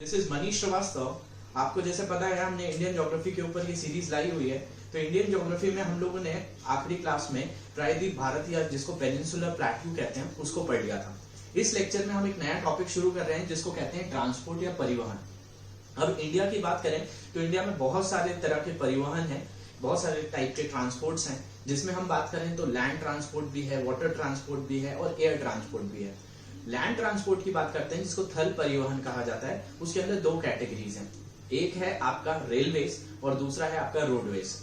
This is Manish Srivastava. आपको जैसे पता है हमने इंडियन ज्योग्राफी के ऊपर ये सीरीज लाई हुई है। तो इंडियन ज्योग्राफी में हम लोगों ने आखिरी क्लास में प्रायद्वीप भारत या जिसको पेनिनसुलर प्लेट्यू कहते हैं उसको पढ़ लिया था। इस लेक्चर में हम एक नया टॉपिक शुरू कर रहे हैं जिसको कहते हैं ट्रांसपोर्ट या परिवहन। अब इंडिया की बात करें तो इंडिया में बहुत सारे तरह के परिवहन हैं, बहुत सारे टाइप के ट्रांसपोर्ट्स हैं, जिसमें हम बात करें तो लैंड ट्रांसपोर्ट भी है, वाटर ट्रांसपोर्ट भी है और एयर ट्रांसपोर्ट भी है। लैंड ट्रांसपोर्ट की बात करते हैं जिसको थल परिवहन कहा जाता है। उसके अंदर दो कैटेगरीज हैं, एक है आपका रेलवेज और दूसरा है आपका रोडवेज।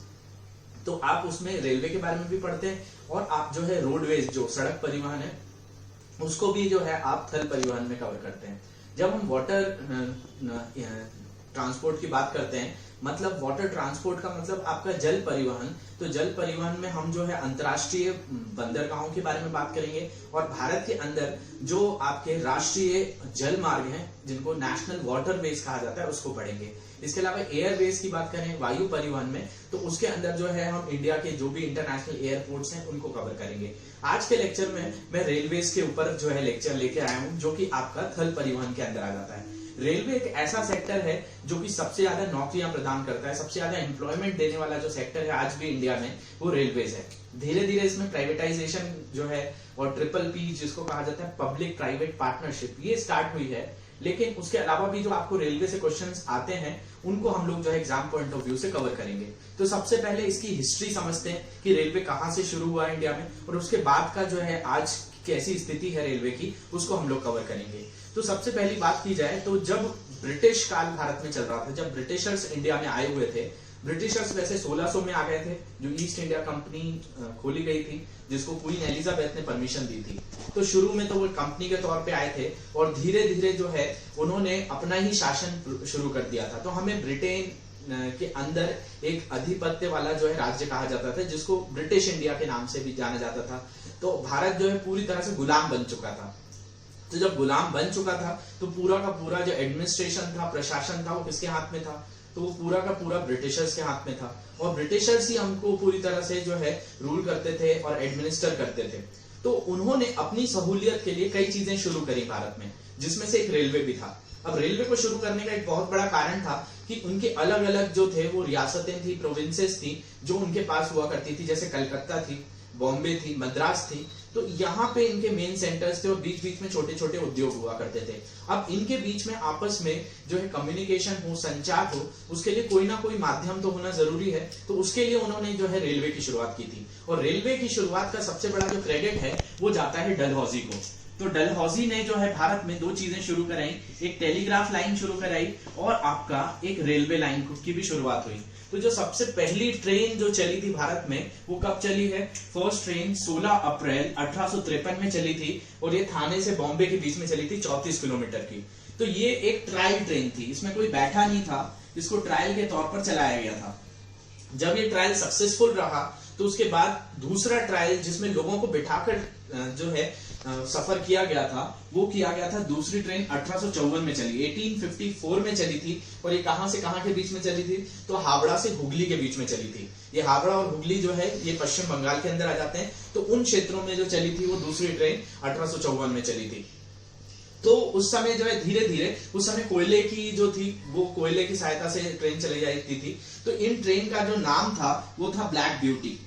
तो आप उसमें रेलवे के बारे में भी पढ़ते हैं और आप जो है रोडवेज जो सड़क परिवहन है उसको भी जो है आप थल परिवहन में कवर करते हैं। जब हम वाटर ट्रांसपोर्ट की बात करते हैं, मतलब वाटर ट्रांसपोर्ट का मतलब आपका जल परिवहन। तो जल परिवहन में हम जो है अंतर्राष्ट्रीय बंदरगाहों के बारे में बात करेंगे और भारत के अंदर जो आपके राष्ट्रीय जल मार्ग हैं जिनको नेशनल वाटरवेज कहा जाता है उसको पढ़ेंगे। इसके अलावा एयरवेज की बात करें वायु परिवहन में तो उसके अंदर जो है हम इंडिया के जो भी इंटरनेशनल एयरपोर्ट्स हैं उनको कवर करेंगे। आज के लेक्चर में मैं रेलवेज के ऊपर जो है लेक्चर लेके आया हूं जो कि आपका थल परिवहन के अंदर आ जाता है। रेलवे एक ऐसा सेक्टर है जो कि सबसे ज्यादा नौकरियां प्रदान करता है, सबसे ज्यादा एम्प्लॉयमेंट देने वाला जो सेक्टर है आज भी इंडिया में वो रेलवेज है। धीरे धीरे इसमें प्राइवेटाइजेशन जो है और ट्रिपल पी जिसको कहा जाता है पब्लिक प्राइवेट पार्टनरशिप ये स्टार्ट हुई है। लेकिन उसके अलावा भी जो आपको रेलवे से क्वेश्चंस आते हैं उनको हम लोग जो है एग्जाम पॉइंट ऑफ व्यू से कवर करेंगे। तो सबसे पहले इसकी हिस्ट्री समझते हैं कि रेलवे कहां से शुरू हुआ इंडिया में और उसके बाद का जो है आज कैसी स्थिति है रेलवे की उसको हम लोग कवर करेंगे। तो सबसे पहली बात की जाए तो जब ब्रिटिश काल भारत में चल रहा था, जब ब्रिटिशर्स इंडिया में आए हुए थे, ब्रिटिशर्स वैसे 1600 में आ गए थे जो ईस्ट इंडिया कंपनी खोली गई थी जिसको क्वीन एलिजाबेथ ने परमिशन दी थी। तो शुरू में तो वो कंपनी के तौर पे आए थे और धीरे धीरे जो है उन्होंने अपना ही शासन शुरू कर दिया था। तो हमें ब्रिटेन के अंदर एक अधिपत्य वाला जो है राज्य कहा जाता था जिसको ब्रिटिश इंडिया के नाम से भी जाना जाता था। तो भारत जो है पूरी तरह से गुलाम बन चुका था। तो जब गुलाम बन चुका था तो पूरा का पूरा जो एडमिनिस्ट्रेशन था, प्रशासन था, वो किसके हाथ में था? तो वो पूरा का पूरा ब्रिटिशर्स के हाथ में था और ब्रिटिशर्स ही हमको पूरी तरह से जो है रूल करते थे और एडमिनिस्टर करते थे। तो उन्होंने अपनी सहूलियत के लिए कई चीजें शुरू करी भारत में, जिसमें से एक रेलवे भी था। अब रेलवे को शुरू करने का एक बहुत बड़ा कारण था कि उनके अलग अलग जो थे वो रियासतें थी, प्रोविंसेस थी जो उनके पास हुआ करती थी, जैसे कलकत्ता थी, बॉम्बे थी, मद्रास थी। तो यहाँ पे इनके मेन सेंटर्स थे और बीच बीच में छोटे छोटे उद्योग हुआ करते थे। अब इनके बीच में आपस में जो है कम्युनिकेशन हो, संचार हो, उसके लिए कोई ना कोई माध्यम तो होना जरूरी है। तो उसके लिए उन्होंने जो है रेलवे की शुरुआत की थी और रेलवे की शुरुआत का सबसे बड़ा जो क्रेडिट है वो जाता है डलहौजी को। तो डलहौजी ने जो है भारत में दो चीजें शुरू कराई, एक टेलीग्राफ लाइन शुरू कराई और आपका एक रेलवे लाइन की भी शुरुआत हुई। तो जो सबसे पहली ट्रेन जो चली थी भारत में वो कब चली है? फर्स्ट ट्रेन 16 अप्रैल 1853 में चली थी और ये थाने से बॉम्बे के बीच में चली थी 34 किलोमीटर की। तो ये एक ट्रायल ट्रेन थी, इसमें कोई बैठा नहीं था, इसको ट्रायल के तौर पर चलाया गया था। जब ये ट्रायल सक्सेसफुल रहा तो उसके बाद दूसरा ट्रायल जिसमें लोगों को बिठाकर जो है सफर किया गया था वो किया गया था। दूसरी ट्रेन 1854 में चली, 1854 में चली थी और ये कहां से कहां के बीच में चली थी? तो हावड़ा से हुगली के बीच में चली थी। ये हावड़ा और हुगली जो है ये पश्चिम बंगाल के अंदर आ जाते हैं। तो उन क्षेत्रों में जो चली थी वो दूसरी ट्रेन 1854 में चली थी। तो उस समय जो है धीरे धीरे उस समय कोयले की जो थी वो कोयले की सहायता से ट्रेन चली जाती थी। तो इन ट्रेन का जो नाम था वो था ब्लैक ब्यूटी।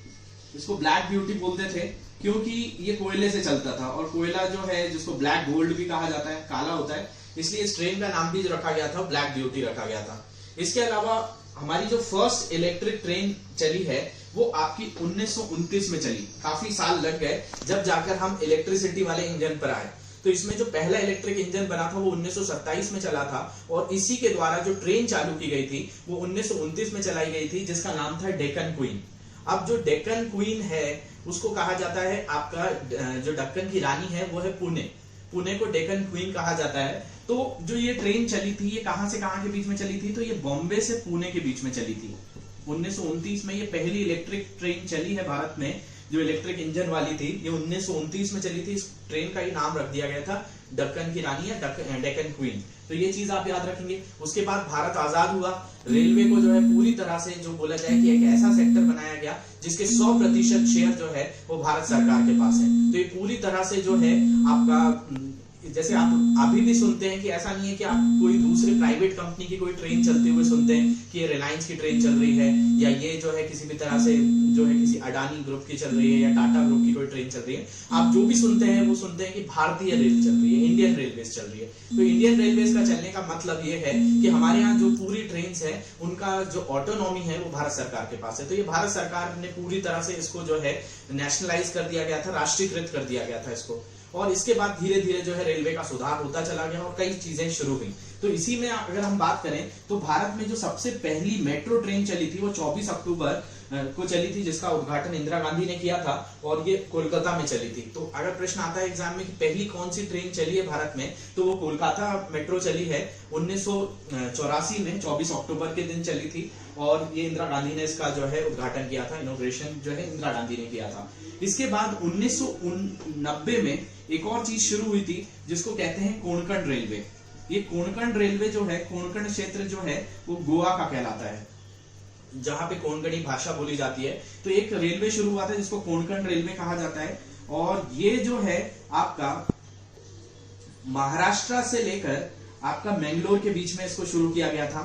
इसको ब्लैक ब्यूटी बोलते थे क्योंकि ये कोयले से चलता था और कोयला जो है जिसको ब्लैक गोल्ड भी कहा जाता है, काला होता है, इसलिए इस ट्रेन का नाम भी जो रखा गया था ब्लैक ब्यूटी रखा गया था। इसके अलावा हमारी जो फर्स्ट इलेक्ट्रिक ट्रेन चली है वो आपकी 1929 में चली। काफी साल लग गए जब जाकर हम इलेक्ट्रिसिटी वाले इंजन पर आए। तो इसमें जो पहला इलेक्ट्रिक इंजन बना था वो 1927 में चला था और इसी के द्वारा जो ट्रेन चालू की गई थी वो 1929 में चलाई गई थी जिसका नाम था डेक्कन क्वीन। अब जो डेक्कन क्वीन है उसको कहा जाता है आपका जो दक्कन की रानी है वो है पुणे। पुणे को डेक्कन क्वीन कहा जाता है। तो जो ये ट्रेन चली थी ये कहां से कहां के बीच में चली थी? तो ये बॉम्बे से पुणे के बीच में चली थी। 1929 में ये पहली इलेक्ट्रिक ट्रेन चली है भारत में जो इलेक्ट्रिक इंजन वाली थी, ये 1929 में चली थी। इस ट्रेन का ही नाम रख दिया गया था दक्कन की रानी या डेक्कन क्वीन। तो ये चीज आप याद रखेंगे। उसके बाद भारत आजाद हुआ, रेलवे को जो है पूरी तरह से जो बोला जाए कि एक ऐसा सेक्टर बनाया गया जिसके 100% शेयर जो है वो भारत सरकार के पास है। तो ये पूरी तरह से जो है आपका जैसे आप अभी भी सुनते हैं कि ऐसा नहीं है कि आप कोई दूसरे प्राइवेट कंपनी की कोई ट्रेन चलते हुए सुनते हैं कि ये रिलायंस की ट्रेन चल रही है, या ये जो है किसी भी तरह से जो है किसी अडानी ग्रुप की चल रही है, या टाटा ग्रुप की कोई ट्रेन चल रही है। आप जो भी सुनते हैं वो सुनते हैं कि भारतीय रेल चल रही है, इंडियन रेलवेज चल रही है। तो इंडियन रेलवेज का चलने का मतलब ये है कि हमारे यहाँ जो पूरी ट्रेन है उनका जो ऑटोनॉमी है वो भारत सरकार के पास है। तो ये भारत सरकार ने पूरी तरह से इसको जो है नेशनलाइज कर दिया गया था, राष्ट्रीयकृत कर दिया गया था इसको। और इसके बाद धीरे धीरे जो है रेलवे का सुधार होता चला गया और कई चीजें शुरू हुई। तो इसी में अगर हम बात करें तो भारत में जो सबसे पहली मेट्रो ट्रेन चली थी वो 24 अक्टूबर को चली थी, जिसका उद्घाटन इंदिरा गांधी ने किया था और ये कोलकाता में चली थी। तो अगर प्रश्न आता है एग्जाम में कि पहली कौन सी ट्रेन चली है भारत में, तो वो कोलकाता मेट्रो चली है 1984 में 24 अक्टूबर के दिन चली थी, और ये इंदिरा गांधी ने इसका जो है उद्घाटन किया था, इनॉग्रेशन जो है इंदिरा गांधी ने किया था। इसके बाद 1990 में एक और चीज शुरू हुई थी जिसको कहते हैं कोंकण रेलवे। ये कोंकण रेलवे जो है, कोंकण क्षेत्र जो है वो गोवा का कहलाता है, जहां पे कोंकणी भाषा बोली जाती है। तो एक रेलवे शुरू हुआ था जिसको कोंकण रेलवे कहा जाता है, और ये जो है आपका महाराष्ट्र से लेकर आपका मैंगलोर के बीच में इसको शुरू किया गया था,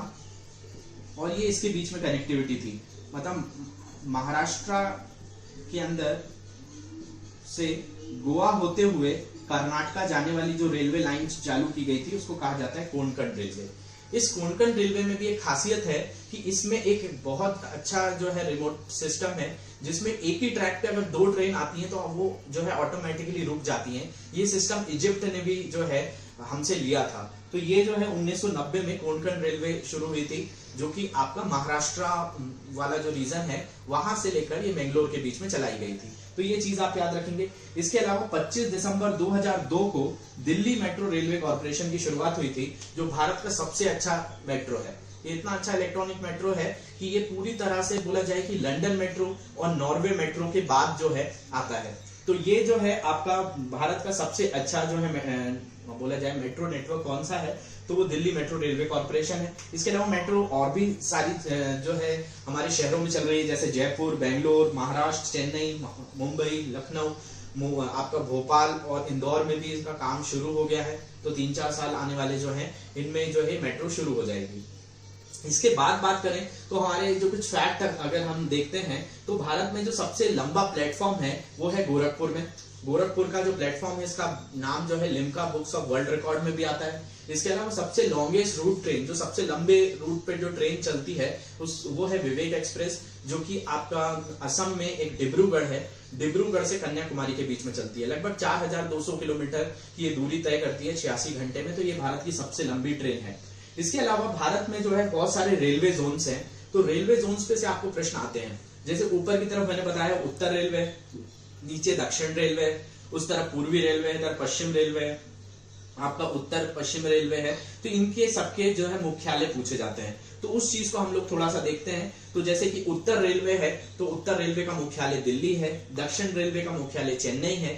और ये इसके बीच में कनेक्टिविटी थी। मतलब महाराष्ट्र के अंदर से गोवा होते हुए कर्नाटका जाने वाली जो रेलवे लाइन चालू की गई थी उसको कहा जाता है कोंकण रेलवे। इस कोंकण रेलवे में भी एक खासियत है कि इसमें एक बहुत अच्छा जो है रिमोट सिस्टम है, जिसमें एक ही ट्रैक पे अगर 2 ट्रेन आती हैं तो वो जो है ऑटोमेटिकली रुक जाती हैं। ये सिस्टम इजिप्ट ने भी जो है हमसे लिया था। तो ये जो है 1990 में कोंकण रेलवे शुरू हुई थी, जो कि आपका महाराष्ट्र वाला जो रीजन है वहां से लेकर ये मैंगलोर के बीच में चलाई गई थी। तो ये चीज आप याद रखेंगे। इसके अलावा 25 दिसंबर 2002 को दिल्ली मेट्रो रेलवे कॉर्पोरेशन की शुरुआत हुई थी, जो भारत का सबसे अच्छा मेट्रो है। ये इतना अच्छा इलेक्ट्रॉनिक मेट्रो है कि ये पूरी तरह से बोला जाए कि लंदन मेट्रो और नॉर्वे मेट्रो के बाद जो है आता है। तो ये जो है आपका भारत का सबसे अच्छा जो है बोला जाए मेट्रो नेटवर्क कौन सा है, तो वो दिल्ली मेट्रो रेलवे कॉर्पोरेशन है। इसके अलावा मेट्रो और भी सारी जो है हमारे शहरों में चल रही है, जैसे जयपुर, बेंगलोर, महाराष्ट्र, चेन्नई, मुंबई, लखनऊ, आपका भोपाल और इंदौर में भी इसका काम शुरू हो गया है। तो 3-4 साल आने वाले जो है इनमें जो है मेट्रो शुरू हो जाएगी। इसके बाद बात करें तो हमारे जो कुछ फैक्ट अगर हम देखते हैं तो भारत में जो सबसे लंबा प्लेटफॉर्म है वो है गोरखपुर में। गोरखपुर का जो प्लेटफॉर्म है इसका नाम जो है Limca books of world record में भी आता है। इसके अलावा सबसे लॉन्गेस्ट रूट ट्रेन, जो सबसे लंबे रूट पे जो ट्रेन चलती है वो है विवेक एक्सप्रेस, जो कि आपका असम में एक डिब्रूगढ़ है। डिब्रूगढ़ से कन्याकुमारी के बीच में चलती है। लगभग 4200 किलोमीटर की ये दूरी तय करती है 86 घंटे में। तो ये भारत की सबसे लंबी ट्रेन है। इसके अलावा भारत में जो है बहुत सारे रेलवे जोन्स हैं। तो रेलवे जोन्स पे से आपको प्रश्न आते हैं। जैसे ऊपर की तरफ मैंने बताया उत्तर रेलवे, नीचे दक्षिण रेलवे, उस तरफ पूर्वी रेलवे, इधर पश्चिम रेलवे, आपका उत्तर पश्चिम रेलवे है। तो इनके सबके जो है मुख्यालय पूछे जाते हैं। तो उस चीज को हम लोग थोड़ा सा देखते हैं। तो जैसे कि उत्तर रेलवे है तो उत्तर रेलवे का मुख्यालय दिल्ली है, दक्षिण रेलवे का मुख्यालय चेन्नई है,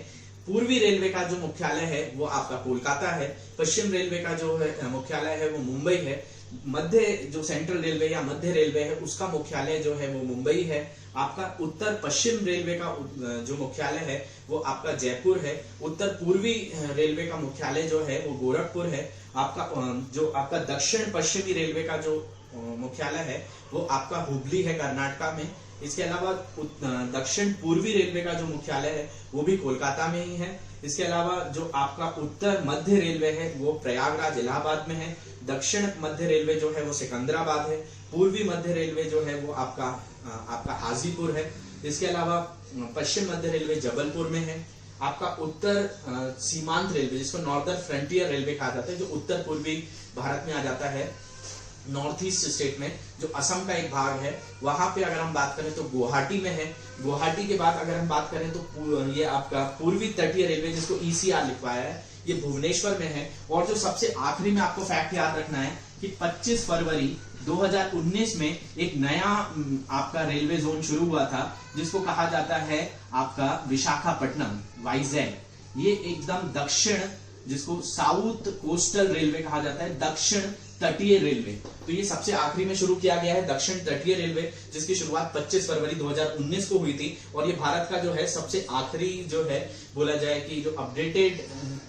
पूर्वी रेलवे का जो मुख्यालय है वो आपका कोलकाता है, पश्चिम रेलवे का जो है मुख्यालय है वो मुंबई है, मध्य जो सेंट्रल रेलवे या मध्य रेलवे है उसका मुख्यालय जो है वो मुंबई है, आपका उत्तर पश्चिम रेलवे का जो मुख्यालय है वो आपका जयपुर है, उत्तर पूर्वी रेलवे का मुख्यालय जो है वो गोरखपुर है, आपका जो आपका दक्षिण पश्चिमी रेलवे का जो मुख्यालय है वो आपका हुबली है कर्नाटका में। इसके अलावा दक्षिण पूर्वी रेलवे का जो मुख्यालय है वो भी कोलकाता में ही है। इसके अलावा जो आपका उत्तर मध्य रेलवे है वो प्रयागराज इलाहाबाद में है, दक्षिण मध्य रेलवे जो है वो सिकंदराबाद है, पूर्वी मध्य रेलवे जो है वो आपका हाजीपुर है। इसके अलावा पश्चिम मध्य रेलवे जबलपुर में है। आपका उत्तर सीमांत रेलवे जिसको नॉर्दर्न फ्रंटियर रेलवे कहा जाता है, जो उत्तर पूर्वी भारत में आ जाता है, नॉर्थ ईस्ट स्टेट में, जो असम का एक भाग है, वहां पे अगर हम बात करें तो गुवाहाटी में है। गुवाहाटी के बाद अगर हम बात करें तो ये आपका पूर्वी तटीय रेलवे जिसको ECR लिखवाया है ये भुवनेश्वर में है। और जो सबसे आखिरी में आपको फैक्ट याद रखना है कि 25 फरवरी 2019 में एक नया आपका रेलवे जोन शुरू हुआ था जिसको कहा जाता है आपका विशाखापट्टनम, वाइजैग। ये एकदम दक्षिण, जिसको साउथ कोस्टल रेलवे कहा जाता है, दक्षिण तटीय रेलवे। तो ये सबसे आखिरी में शुरू किया गया है दक्षिण तटीय रेलवे, जिसकी शुरुआत 25 फरवरी 2019 को हुई थी। और ये भारत का जो है सबसे आखिरी जो है बोला जाए कि जो अपडेटेड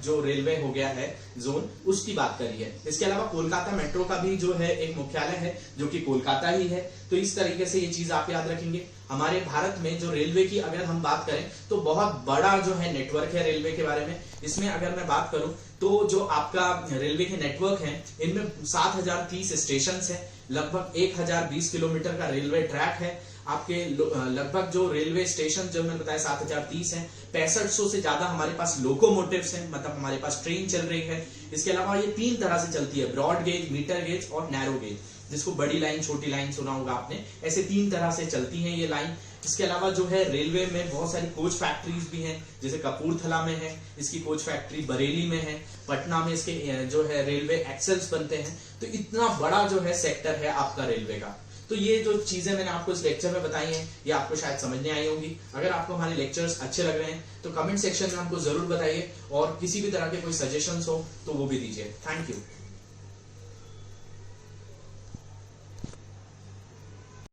जो रेलवे हो गया है जोन, उसकी बात करी है। इसके अलावा कोलकाता मेट्रो का भी जो है एक मुख्यालय है जो कि कोलकाता ही है। तो इस तरीके से ये चीज आप याद रखेंगे। हमारे भारत में जो रेलवे की अगर हम बात करें तो बहुत बड़ा जो है नेटवर्क है रेलवे के बारे में। इसमें अगर मैं बात करूं तो जो आपका रेलवे के नेटवर्क है इनमें 7030 स्टेशन है, लगभग 1020 किलोमीटर का रेलवे ट्रैक है। आपके लगभग जो रेलवे स्टेशन जो मैंने बताया 7030 है, 6500 से ज्यादा हमारे पास लोकोमोटिव्स हैं, मतलब हमारे पास ट्रेन चल रही है। इसके अलावा ये 3 तरह से चलती है, ब्रॉड गेज, मीटर गेज और नैरो गेज, जिसको बड़ी लाइन छोटी लाइन सुना होगा आपने। ऐसे 3 तरह से चलती हैं ये लाइन। इसके अलावा जो है रेलवे में बहुत सारी कोच फैक्ट्रीज भी हैं, जैसे कपूरथला में है इसकी कोच फैक्ट्री, बरेली में है, पटना में इसके जो है रेलवे एक्सेल्स बनते हैं। तो इतना बड़ा जो है सेक्टर है आपका रेलवे का। तो ये जो चीजें मैंने आपको इस लेक्चर में बताई हैं ये आपको शायद समझ में आई होगी। अगर आपको हमारे लेक्चर्स अच्छे लग रहे हैं तो कमेंट सेक्शन में हमको जरूर बताइए, और किसी भी तरह के कोई सजेशंस हो तो वो भी दीजिए। Thank you.